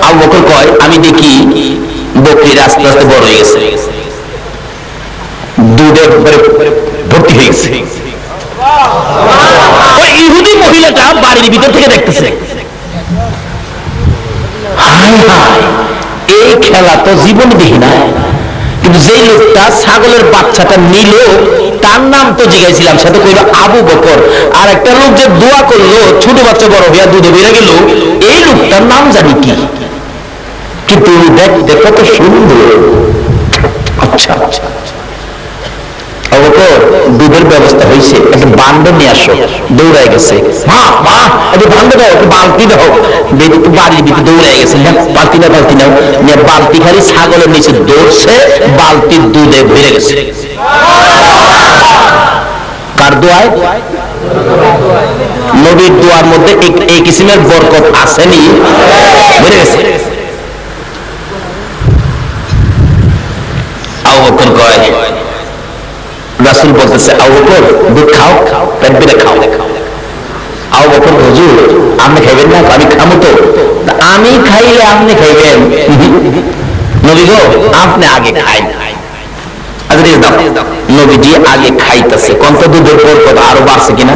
আবু বকর কয় আমি দেখি বকরির আস্তে আস্তে বড় হয়ে গেছে, দুধে ভর্তি হয়ে গেছে। ওই ইহুদি মহিলাটা বাড়ির ভিতর থেকে দেখতেছে, হায় হায় এই খেলা তো জীবনে দেখি না। কিন্তু যেই লোকটা ছাগলের বাচ্চাটা নিল তার নাম তো জিজ্ঞাসিলাম, সে তো কইল আবু বকর। আর একটা লোক যে দোয়া করলো ছোট বাচ্চা বড় হইয়া দুধে বেড়ে গেল, এই লোকটার নাম জানি কি, কিন্তু দেখতে কত সুন্দর। আচ্ছা আচ্ছা আবু বকর দুধের ব্যবস্থা হয়েছে, একটা বান্দর নিয়ে আসো। দৌড়ায় গেছে, মা মা একটু বান্দর দাও, একটু বালতি দাও। বাড়ির ভিতরে দৌড়ায় গেছে, বালতি না বালতি নাও, বালতি খালি ছাগলের নিচে দৌড়ছে, বালতির দুধে বেড়ে গেছে। কার দোয়ায়? নবীর দোয়ার মধ্যে এই কিসিমের বরকত আসেনি, বেড়ে গেছে। আবু বকর কয়, রাসূল বলতেছে আবু বকর দুধ খাও, পেট ভরে খাও। আবু বকর হুজুর আপনি খাইবেন না? আমি খামো তো। আমি খাইলে আপনি খাইবেন? নবী গো আপনি আগে খাই। নবীজি আগে খাইতেছে, কত দুধের বরকত আরো বাড়ছে কিনা?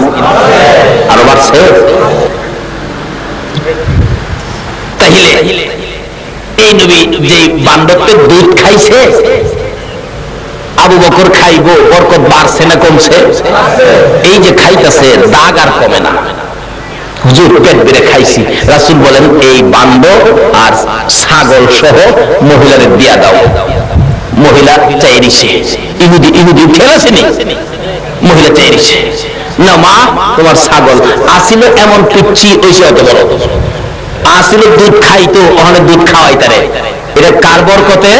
আরো বাড়ছে। তাহলে এই নবী যে বান্দরকে দুধ খাইছে, আবু বকর খাইবো, বরকত বাড়ছে না কমছে? এই যে খাইতেছে দাগ আর কমে না। হুজুর পেট বেড়ে খাইছি। রাসূল বলেন এই বান্দর আর ছাগল সহ মহিলাদের দিয়া দাও। মহিলা চাইরিছে, ইহুদি ইহুদি ঠেলাছেনি, মহিলা চাইরিছে, না মা তোমার ছাগল আসিল এমন পিচ্ছি ওইসে অত বড় আসিল, দুধ খাইতো ওখানে দুধ খাওয়াই তারে। এটা কার বরকতে?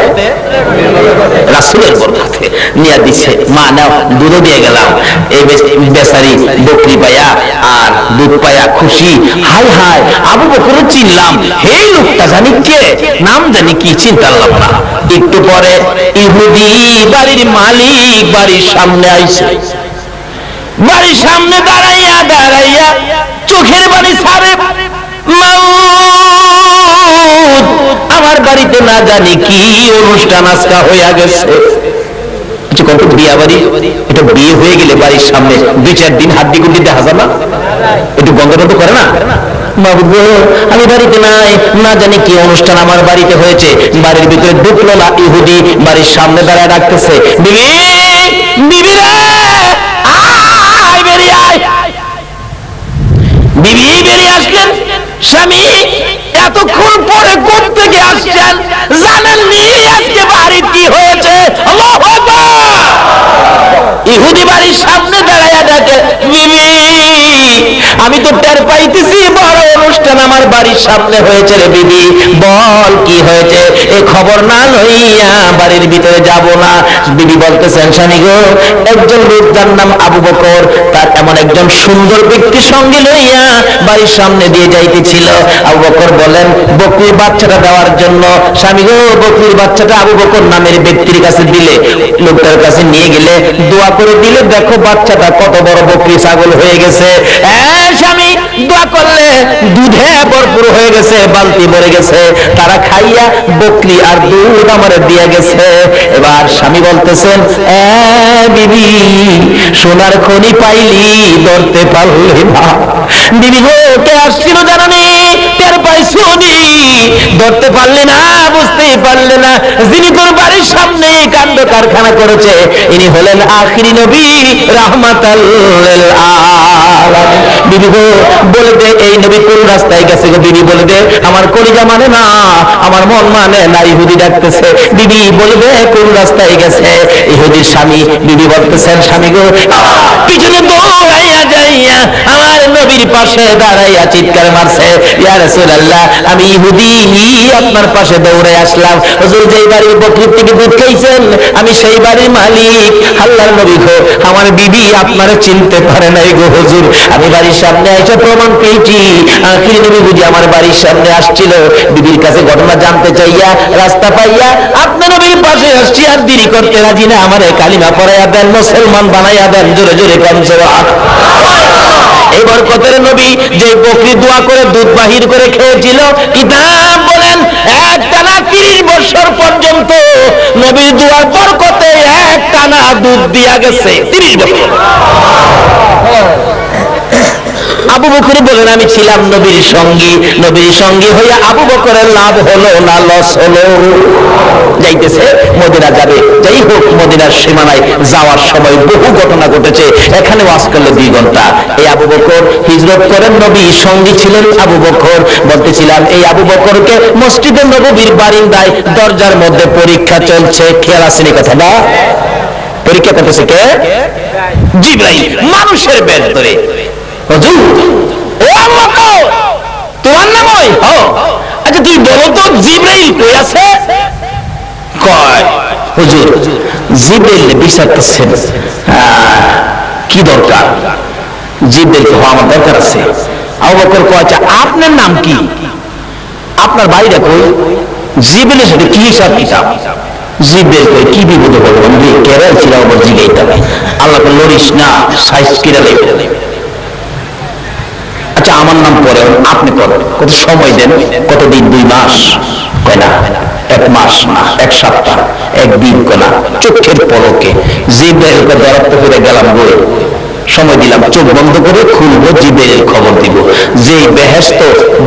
রাসূলের বরকতে নিয়ে দিছে। মা নাও দুধও দিয়ে গেলাম। এই বেচারি বকরি পায়া আর দুধ পায়া খুশি। হাই হাই আবু বকর চিনলাম, হে লোকটা জানি কে, নাম জানি কি, চিন্তা করলাম না। একটু পরে ইহুদি বাড়ির মালিক বাড়ির সামনে আইছে। বাড়ির সামনে দাঁড়াইয়া দাঁড়াইয়া চোখের বাড়ি ছাড়ে, আমার বাড়িতে না জানি কি অনুষ্ঠান আজকা হইয়া গেছে। কত বিয়া বাড়ি, এটা বিয়ে হয়ে গেলে বাড়ির সামনে 2-4 দিন হাড্ডি গুড্ডি দেখা যায় না, একটু গন্ধ টন্ধ করে না। আমি বাড়িতে নাই, না জানি কি অনুষ্ঠান আমার বাড়িতে হয়েছে। বাড়ির ভিতরে ঢুকলো না, ইহুদি বাড়ির সামনে দাঁড়ায় ডাকতেছে, বিবি বিবি রে আয় বেরিয়ে আয়। বিবি বেরিয়ে আসলেন, স্বামী এতক্ষণ পরে কোথা থেকে আসছেন জানেননি আজকে বাড়ির কি হয়েছে? আল্লাহু আকবার। ইহুদি বাড়ির সামনে দাঁড়ায়া ডাকে, বিবি আমি তো টের পাইতেছি বড় অনুষ্ঠান আমার বাড়ির সামনে হয়েছে রে বিবি, বল কি হয়েছে? এই খবর না লইয়া বাড়ির ভিতরে যাব না। বিবি বলতেছেন, স্বামী গো একজন লোক যার নাম আবু বকর, তার এমন একজন সুন্দর ব্যক্তি সঙ্গে লইয়া বাড়ির সামনে দিয়ে যাইতেছিল। আবু বকর বলেন বকরির বাচ্চাটা দেওয়ার জন্য। স্বামী গো বকরির বাচ্চাটা আবু বকর নামের ব্যক্তির কাছে দিলে, লোকটার কাছে নিয়ে গেলে দোয়া করে দিলে, দেখো বাচ্চাটা কত বড় বকরি ছাগল হয়ে গেছে। স্বামী দোয়া করলে দুধে ভরপুর হয়ে গেছে, বালতি ভরে গেছে, তারা খাইয়া বকরি আর দুধ আমারে দিয়ে গেছে। এবার স্বামী বলতেছেন, বিবি সোনার খনি পাইলি ধরতে পারলি না। বিবি গো কে আসছিল জানি, টের পাইছো নি, ধরতে পারলে না, বুঝতেই পারলে না। যিনি তোর বাড়ির সামনে কাণ্ড কারখানা করেছে ইনি হলেন আখিরি নবী রাহমাতাল লিল আলামিন। বিবি গো বলে দে এই নবী কোন রাস্তায় গেছে গো? বিবি বলে দে আমার কলিজা মানে না, আমার মন মানে না। ইহুদি ডাকতেছে, বিবি বলে দে কোন রাস্তায় গেছে? ইহুদির স্বামী বিবি বলতেছেন, স্বামী গো পিছনে দৌড়াইয়া যাইয়া আমার নবীর পাশে দাঁড়াইয়া চিৎকার মারছে, ইয়া রাসূলুল্লাহ আমি ইহুদি আপনার পাশে দৌড়ে আসলাম। হুজুর যেই বাড়ির বকরির থেকে দুধ খাইছেন আমি সেই বাড়ির মালিক। আল্লাহর নবী গো আমার বিবি আপনারে চিনতে পারে নাই গো হুজুর, আমি বাড়ির সামনে এসে প্রমাণ পেয়েছি আখিরি নবী বুঝি আমার বাড়ির সামনে আসছিল। বিবির কাছে ঘটনা জানতে চাইয়া রাস্তা পাইয়া আপনার নবীর পাশে আসছি, আর দেরি করতে রাজি না, আমারে কালিমা পড়াইয়া দেন, মুসলমান বানাইয়া দেন। জোরে জোরে কান সুবহানাল্লাহ। এই বরকতের নবী যে বকরি দোয়া করে দুধ বাহির করে খেয়েছিল, কিতাব বলেন একটানা 30 বছর পর্যন্ত নবীর দুয়ার বরকতে একটানা দুধ দিয়া গেছে 30 বছর। আবু বকর বলেন আমি ছিলাম নবীর সঙ্গী, নবীর সঙ্গী হইয়া আবু বকরের লাভ হলো না লস হলো? যাইতেছে মদিনা যাবে, যাই হোক মদিনার সীমানায় যাওয়ার সময় বহু ঘটনা ঘটেছে, এখানে ওয়াজ করলে 2 ঘন্টা। এই আবু বকর হিজরত করেন, নবীর সঙ্গী ছিলেন আবু বকর। বলতেছিলাম এই আবু বকরকে মসজিদে নববীর বারিন্দায় দরজার মধ্যে পরীক্ষা চলছে, খেয়াল আসেনি কথা না? পরীক্ষা করতেছে কে? জিবরাইল, মানুষের বেদ ধরে। হুজুর ও আল্লাহ তোমার নাম ওই? আচ্ছা তুই বলো তো জিবরাইল কই আছে? কয় হুজুর জিবরাইল বিচারতেছেন, কি দরকার? জিবরাইল তো আমার দরকার আছে। আবু বকর কয় আচ্ছা আপনার নাম কি, আপনার বাড়িটা কই? জিবরাইলের সাথে কি হিসাব কিতাব? জিবরাইল কয় কি বিপদে বললাম রে, কেরাল ছিল আবার জিগাইতে হবে। আল্লাহ লড়িস না, সাইজ কিরা লেবে। আচ্ছা আমার নাম পরে আপনি করেন, কত সময় দেন? কতদিন? 2 মাস? কয় না 1 মাস না 1 সপ্তাহ 1 দিন, কয় না চোখের পলকে। জিবরাইলকে দরদ করে গেলাম গো, সময় দিলাম, চোখ বন্ধ করে খুলবো, জিবরাইল খবর দিব। যে বেহেশত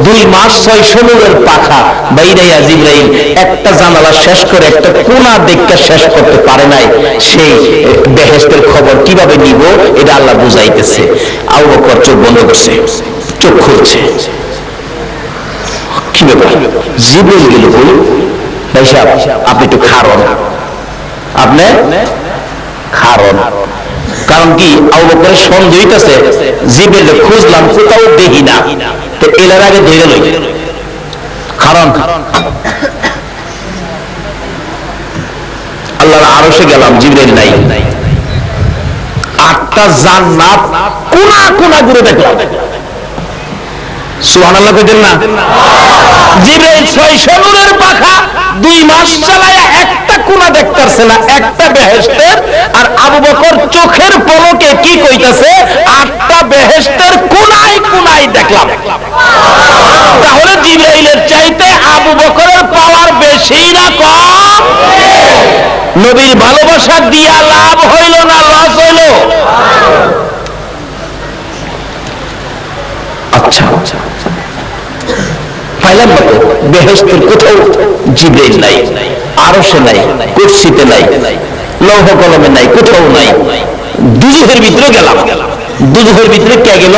2 মাস 600 নূরের পাখা বাইরাইয়া জিবরাইল একটা জানালা শেষ করে একটা কোনা দেখতে শেষ করতে পারে নাই, সেই বেহেশতের খবর কিভাবে নিব এটা আল্লাহ বুঝাইতেছে। আবু বকর চোখ বন্ধ করছে, চোখ খুলছে, কি ব্যাপার? জিবরাইল গেল বলি ভাই সাহেব আপনি একটু খারণ, আপনি খারণ। কারণ কি আবু বকরের সন্দেহ হইতেছে জিবরাইল খুঁজলাম কোথাও দেখি না, তো এলার আগে ধরে লই কারণ আল্লাহর আরশে গেলাম, জিবরাইল নাই। 8টা জান্নাত কোনা কোনা ঘুরে দেখলাম। সুবহানাল্লাহ কইতেন না? জিবরাইল 600 নূরের পাখা 2 মাস চালায়া একটা কোনা দেখতারছে না, একটা বেহেশতের। আর আবু বকর চোখের পলকে কি কইতাছে 8টা বেহেশতের কোনায় কোনায় দেখলাম। তাহলে জিবরাইলের চাইতে আবু বকরের পাওয়ার বেশি না কম? নবীর ভালোবাসা দিয়া লাভ হইল না লস হইল? আচ্ছা পাইলাম না তো, বেহেশতের কোথাও জিবরাইল নাই, আরশে নাই, কুরসিতে নাই, লৌহ কলমে নাই, কোথাও নাই। দুজখের ভিতরে গেলাম, দুজখের ভিতরে কে গেল?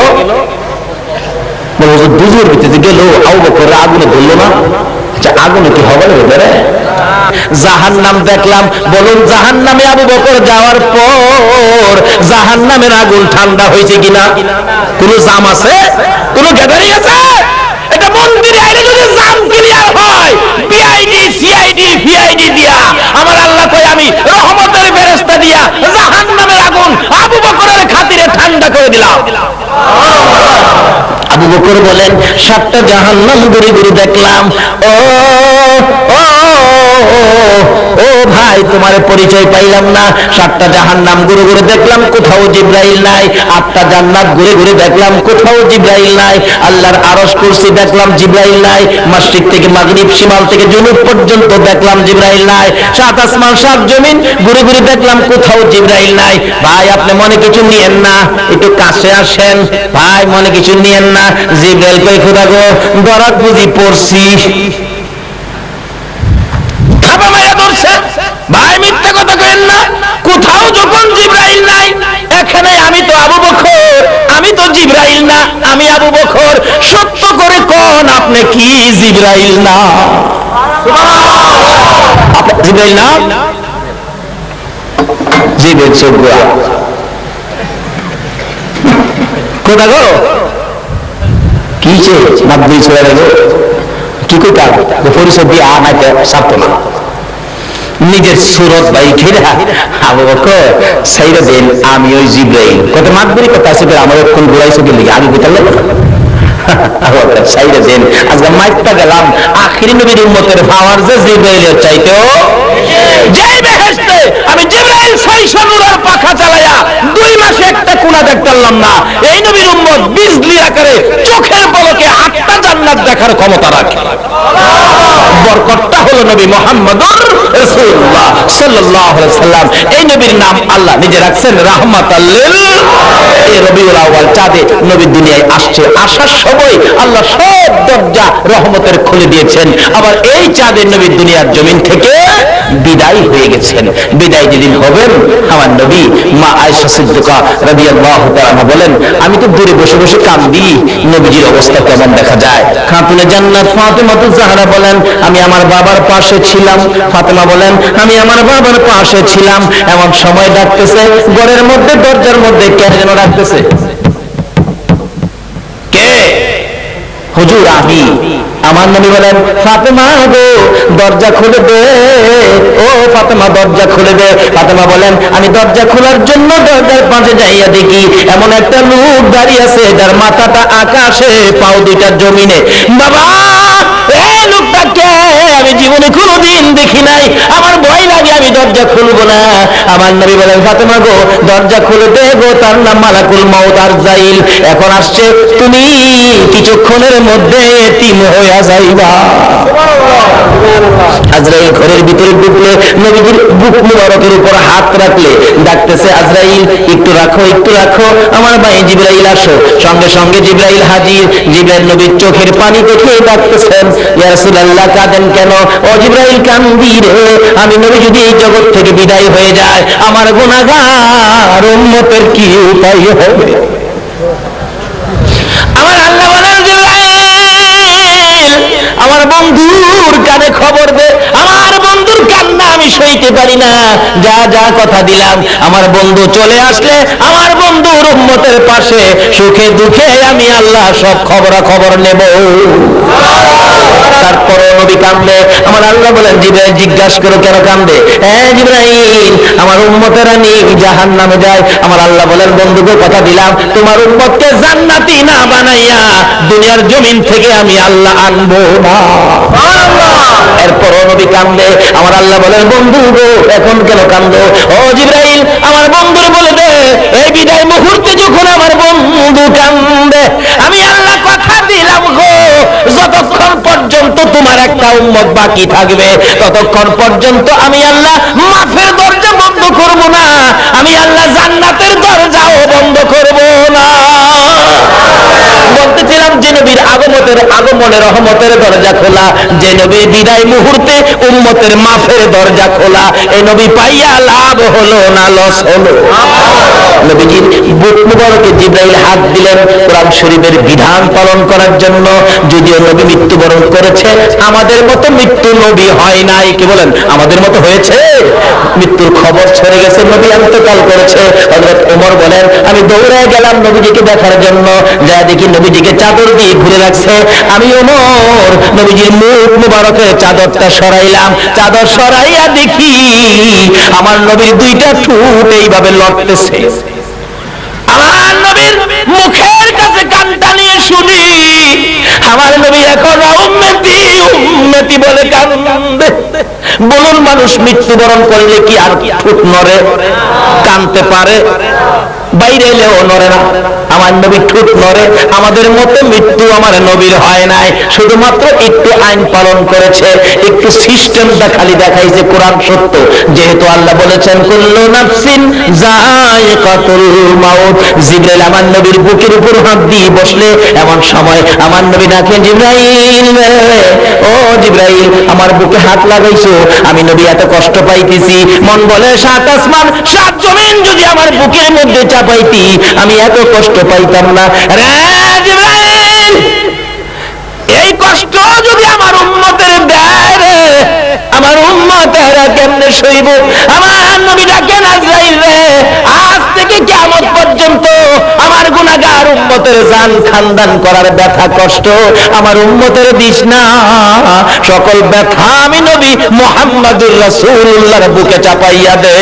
দুজখের ভিতরে গেল আবু বকর আগুনে ধরলো না। আচ্ছা আগুনে কি হবে না? জাহান্নাম দেখলাম। বলুন জাহান্নামে আবু বকর যাওয়ার পর জাহান্নামের আগুন ঠান্ডা হয়েছে কিনা? কোন জাম আছে? কোন গ্যাদারিং আছে? এটা মন্দিরে আইলে যদি জাম ক্লিয়ার হয়, বিআইডি সিআইডি ভিআইডি দিয়া আমার আল্লাহ কই আমি রহমতের ফেরেশতা দিয়া জাহান্নামের আগুন আবু বকরের খাতিরে ঠান্ডা করে দিলাম। আবু বকর বলেন 7টা জাহান্নাম ঘুরে ঘুরে দেখলাম। ও ও ও ভাই তোমার পরিচয় পাইলাম না। 7টা জাহান্নাম ঘুরে ঘুরে দেখলাম, কোথাও জিবরাইল নাই। 8টা জান্নাত ঘুরে ঘুরে দেখলাম, কোথাও জিবরাইল নাই। আল্লাহর আরশ কুরসি দেখলাম, জিবরাইল নাই। মাশরিক থেকে মাগরিব, শিমাল থেকে জুনুব পর্যন্ত দেখলাম, জিবরাইল নাই। 7 আসমান 7 জমিন ঘুরে ঘুরে দেখলাম, কোথাও জিবরাইল নাই। ভাই আপনি মনে কিছু নিয়েন না, একটু কাছে আসেন। ভাই মনে কিছু নিয়েন না, জিবরাইল কই খোদা গো দরাত বুঝি পড়ছি। ভাই মিথ্যা কথা কইেন না, কোথাও যখন জিবরাইল নাই, এখানে আমি তো আবু বকর, আমি তো জিবরাইল না, আমি আবু বকর। সত্য করে কোন আপনি কি জিবরাইল না? আপনি জিবরাইল না? জিবরাইল চোখা কোথা গো কি যে মাদ্রি ছেড়ে গেল কি কইতা পরিচয় দিয়ে আনাইতে সারতো না। নিজের সুরত ভাই ঘিরা আবু বকর সাইরা দেন আমি ওই জিবরাইল। কত মাতবরি কথা আছে, আমার কোন ঘুরাইছো কি লিখে আগে বুঝালে সাইরা দেন। আজকে মাইকটা গেলাম আখিরি নবীর উম্মতের পাওয়ার যে জিবরাইলের চাইতেও যেই বেহেশতে আমি জিবরাইল 600 নূরের পাখা চালায়া 2 মাসে একটা কোণা দেখতাম না। এই নবীর উম্মত বিজলি আকারে চোখের পলকে 8টা জান্নাত দেখার ক্ষমতা রাখে। বরকতটা হলো নবী মুহাম্মদুর রাসূলুল্লাহ সাল্লাল্লাহু আলাইহি ওয়াসাল্লাম। এই নবীর নাম আল্লাহ নিজে রাখছেন রাহমাতাল লিল। এই রবিউল আউয়াল চাঁদে নবী দুনিয়ায় আসছে, আসার সময় আল্লাহ সব দরজা রহমতের খুলে দিয়েছেন। আবার এই চাঁদের নবী দুনিয়ার জমিন থেকে বিদায় হয়ে গেছেন। বিদায় যেদিন হবেন আমার নবী মা আয়েশা সিদ্দিকা রাদিয়াল্লাহু তাআলা বলেন, আমি তো দূরে বসে বসে কাঁদি, নবীজির অবস্থা কেমন দেখা যায়। খাতুনে জান্নাত ফাতেমাতুজ জাহরা বলেন, আমি আমার বাবার পাশে ছিলাম। ফাতেমা বলেন, আমি আমার বাবার পাশে ছিলাম, এমন সময় ডাকতেছে ঘরের মধ্যে, দরজার মধ্যে কে যেন ডাকতেছে। কে? হুজুর আমি। আমার নবী বলেন, ফাতেমা গো দরজা খুলে দে, ও ফাতেমা দরজা খুলে দে। ফাতেমা বলেন, আমি দরজা খোলার জন্য দরজার পাশে যাইয়া দেখি এমন একটা লোক দাঁড়িয়ে আছে, যার মাথাটা আকাশে, পাও দুইটা জমিনে। বাবা এই লোকটা কে? আমি জীবনে কোনোদিন দেখি নাই, আমার ভয় লাগে, আমি দরজা খুলবো না। আমার নবী বলেন, ফাতেমা গো দরজা খুলে দে গো, তার নাম মালাকুল মাউত আরজাইল। এখন আসছে, তুমি কিছুক্ষণের মধ্যে এতিম হইয়া যাইবা। আজরাইল ঘরের ভিতরে ঢুকলে নবীজির বুক মুবারকের উপর হাত রাখলে ডাকতেছে, আজরাইল একটু রাখো, একটু রাখো, আমার ভাই জিবরাইল আসো। সঙ্গে সঙ্গে জিবরাইল হাজির। জিবরাইল নবীর চোখের পানি দেখে ডাকতেছেন, ইয়া রাসূলুল্লাহ কাঁদেন কেন? ও জিবরাইল কান্দি রে, আমি নবী যদি এই জগৎ থেকে বিদায় হয়ে যায়, আমার গুনাহগার উম্মতের কি উপায় হবে? আমার আল্লাহ বলেন, জিবরাইল আমার বন্ধুর কানে খবর দে, আমার বন্ধুর কান্না আমি সইতে পারি না। যা যা কথা দিলাম, আমার বন্ধু চলে আসলে আমার বন্ধুর উম্মতের পাশে সুখে দুঃখে আমি আল্লাহ সব খবরাখবর নেব। তারপরে নবী কান্দে। আমার আল্লাহ বলেন, জিবরাইল জিজ্ঞাসা করো কেন কান্দে? হ্যাঁ জিবরাইল আমার উম্মতেরা নিয়ে জাহান্নামে যায়। আমার আল্লাহ বলেন, বন্ধুকে কথা দিলাম তোমার উম্মতকে জান্নাতি না বানাইয়া দুনিয়ার জমিন থেকে আমি আল্লাহ আনবো না। এরপর নবী কান্দে। আমার আল্লাহ বলেন, বন্ধু গো এখন কেন কান্দো? ও জিবরাইল আমার বন্ধুর বলে দে, এই বিদায় মুহূর্তে যখন আমার বন্ধু কান্দে, আমি আল্লাহ কথা দিলাম গো, যতক্ষণ পর্যন্ত তোমার একটা উম্মত বাকি থাকবে ততক্ষণ পর্যন্ত আমি আল্লাহ মাফের দরজা বন্ধ করব না, আমি আল্লাহ জান্নাতের দরজাও বন্ধ করব না। বলতেছিলাম যে নবীর আগমনে রহমতের দরজা খোলা, যে নবীর বিদায় মুহূর্তে উম্মতের মাফের দরজা খোলা। এই নবী পাইয়া লাভ হলো না লস হলো? নবীজির বুক মুবারকে জিবরাইল হাত দিলেন কোরআন শরীফের বিধান পালন করার জন্য। যদিও নবী মৃত্যুবরণ করেছে, আমাদের মতো মৃত্যু নবী হয় নাই। কি বলেন? আমাদের মতো হয়েছে? মৃত্যুর খবর ছড়ে গেছে, নবী ইন্তেকাল করেছে। হযরত ওমর বলেন, আমি দৌড়ে গেলাম নবীজিকে দেখার জন্য, যা দেখি নবীজিকে চাদর দিয়ে ঘুরে রাখছে। আমি ওমর নবীজির মুখ মুবারকের চাদরটা সরাইলাম, চাদর সরাইয়া দেখি আমার নবীর দুইটা ঠোঁট এইভাবে লড়তেছে। আমার নবীর মুখের কাছে কানটা নিয়ে শুনি আমার নবী এখন উম্মতি উম্মতি বলে কান্দে। বলুন, মানুষ মৃত্যুবরণ করলে কি আর ঠোঁট নড়ে? কানতে পারে? বাইরে এলেও নড়ে না। আমার নবী ঠোঁট নড়ে। আমাদের মতো মৃত্যু আমার নবীর হয় নাই, শুধুমাত্র একটু আইন পালন করেছে, একটু সিস্টেমটা খালি দেখাইছে। কোরআন সত্য, যেহেতু আল্লাহ বলেছেন কুল্লু নাফসিন যায়িকাতুল মাউত। জিবরাইল আমার নবীর বুকের উপর হাত দিয়ে বসলে এমন সময় আমার নবী ডাকেন, জিবরাইল ও জিবরাইল আমার বুকে হাত লাগাইছো, আমি নবী এত কষ্ট পাইতেছি। মন বলে সাত আসমান সাত জমিন যদি আমার বুকের মধ্যে চাপাইতি আমি এত কষ্ট পাইতাম না। রে জিবরাইল এই কষ্ট যদি আমার উম্মতের দেয় রে, আমার উম্মতেরা কেমনে সইব? আমার নবী ডাকেন, আজরাইল রে আজ থেকে কিয়ামত পর্যন্ত আমার গুনাহগার উম্মতের জান খানদান করার ব্যথা কষ্ট আমার উম্মতের দিস না। সকল ব্যথা আমি নবী মুহাম্মদুর রাসূলুল্লাহর বুকে চাপাইয়া দে।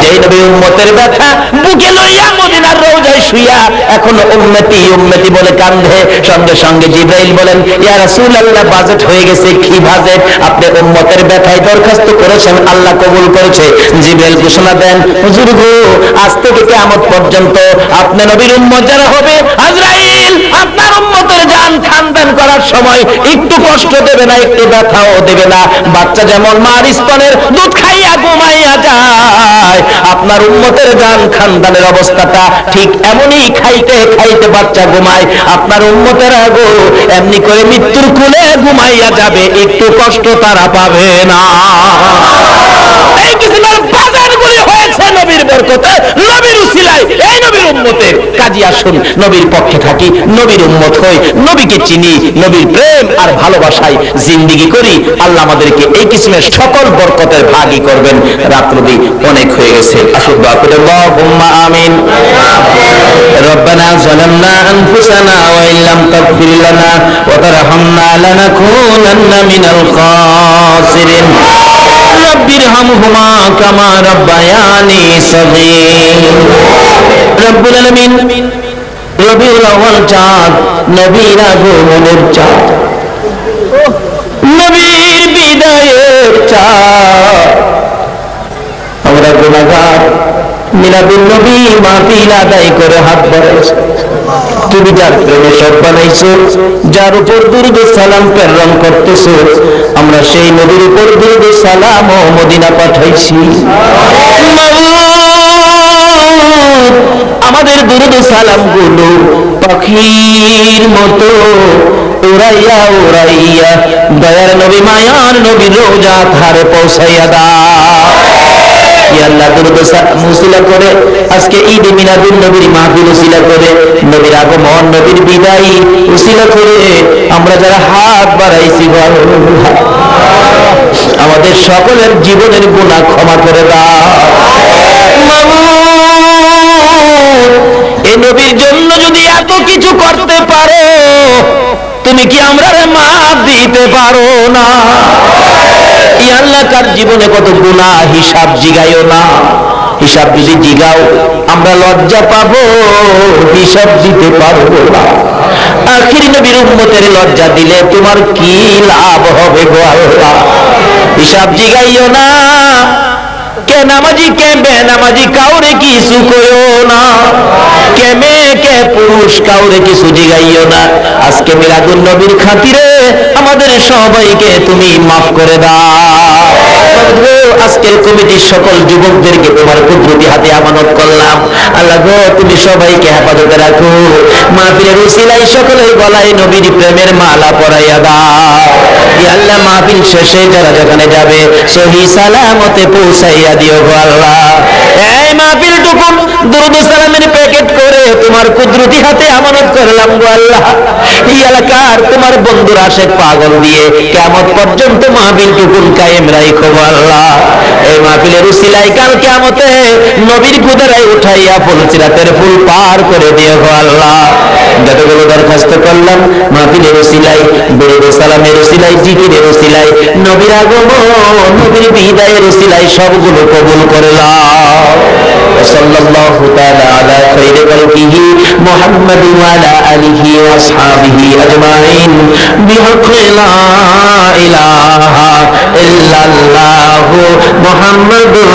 যেই নবী উম্মতের ব্যথা বুকে লইয়া মদিনার রওজায় শুইয়া এখন উম্মতি উম্মতি বলে কান্দে, সঙ্গে সঙ্গে জিবরাইল বলেন, ইয়া রাসূলুল্লাহ বাজেট হয়ে গেছে। কি বাজেট? আপনি উম্মতের ব্যথায় দরখাস্ত করেছেন, আল্লাহ কবুল করেছে। জিবরাইল ঘোষণা দেন, হুজুর গো আজ থেকে কিয়ামত পর্যন্ত আপনি নবীর উম্মত যারা হবে, আজরাইল আপনার উম্মতের জান খানদান করার সময় একটু কষ্ট দেবে না, একটু ব্যথাও দেবে না। বাচ্চা যেমন মার স্তনের দুধ খাইয়া ঘুমাইয়া যায়, আপনার উম্মতের জান খানদানের অবস্থাটা ঠিক এমনই, খাইতে খাইতে বাচ্চা ঘুমায়। আপনার উম্মতের আগো এমনি করে মৃত্যুর কোলে ঘুমাইয়া যাবে, একটু কষ্ট তারা পাবে না। এই কিসিমের বাজারগুলি হয়েছে নবীর বরকতে, নবীর উসিলায়, এই নবীর উম্মতের। কাজী আসুন নবীর পক্ষে থাকি, নবীর উম্মত হই, নবীকে চিনি, নবীর প্রেম আর ভালোবাসায় জিন্দেগি করি। আল্লাহ আমাদেরকে এই কিসিমের সকল বরকতের ভাগী করবেন। রাত্রি অনেক হয়ে গেছে, আসুন দোয়া করে আল্লাহুম্মা আমিন। রব্বানা যালামনা আনফুসানা ওয়া ইল্লাম তাগফির লানা ওয়া তারহামনা লানাকুনান্না মিনাল খাসিরিন। রব্বিরহামহুমা কামা রাব্বায়ানি সগীর। রব্বুল আলামিন, রবিউল আউয়াল চাঁদ, নবীর আগমনের চাঁদ, নবীর বিদায়ের চাঁদ। আমরা গুনাহগার, মিলাদুন নবী মাহফিল আদায় করে হাত বাড়াইছি। তুমি যার প্রেমে সব বানাইছো, যার উপর দুরূদ সালাম প্রেরণ করতেছো, আমরা সেই নবীর উপর দুরূদ সালাম ও মদিনা পাঠাইছি। আমাদের দুরূদ সালাম গুলো পাখির মতো উড়াইয়া উড়াইয়া দয়ার নবী মায়ার নবীর রোজা ধারে পৌঁছাইয়া দাও। আল্লাহ দুরূদ সালাম উসিলা করে আজকে ঈদ মিলাদুন নবীর মাহফিল উসিলা করে, নবীর আগমন, নবীর বিদায় উসিলা করে আমরা যারা হাত বাড়াইছি, আমাদের সকলের জীবনের গুনাহ ক্ষমা করে দাও। এই নবীর জন্য যদি এত কিছু করতে পারো, তুমি কি আমরা মাফ দিতে পারো না? আল্লাহ কার জীবনে কত গুনাহ, হিসাব জিগাইও না। হিসাব যদি জিগাও আমরা লজ্জা পাবো, হিসাব দিতে পারবো না। আখির নবীর উম্মতের লজ্জা দিলে তোমার কি লাভ হবে গো আল্লাহ? হিসাব জিগাইও না। কে নামাজি কে বেনামাজি কাউরে কিছু কইও না, কে মেয়ে কে পুরুষ কাউরে কিছু জিগাইও না। আজকে মিলাদুন নবীর খাতিরে আমাদের সবাইকে তুমি মাফ করে দাও। আজকের কমিটির সকল যুবকদেরকে তোমার কুদরতি হাতে আমানত করলাম। আল্লাহ গো, তুমি সবাইকে হেফাজতে রাখো। মাহফিলের উসিলায় সকলের গলায় নবীর প্রেমের মালা পরাইয়া দাও। আল্লাহ মাহফিল শেষে যারা যেখানে যাবে সহি সালামতে পৌঁছাইয়া দিও গো আল্লাহ। এই মাহফিল টুকু দুরূদ সালামের প্যাকেট করে তোমার কুদরতি হাতে আমানত করলাম গো আল্লাহ। এই এলাকার তোমার বন্ধুর আশেক পাগল দিয়ে কিয়ামত পর্যন্ত মাহফিল টুকু কায়েম রাখো গো আল্লাহ। এই মাহফিলের উসিলায় কাল কিয়ামতে নবীর কুদরায় উঠাইয়া ফুলসিরাতের ফুল পার করে দিও গো আল্লাহ। যতগুলো দরখাস্ত করলাম মাহফিলের উসিলায়, দুরূদ সালামের উসিলায়, জিকিরের উসিলায়, নবীর আগমন, নবীর বিদায়ের উসিলায় সবগুলো কবুল করে নাও। সাল্লাল্লাহু তাআলা আলা খায়রি খালকিহি মুহাম্মাদ ওয়া আলা আলিহি ওয়া আসহাবিহি আজমাইন বিহাক্কি লা ইলাহা ইল্লাল্লাহু মুহাম্মাদুর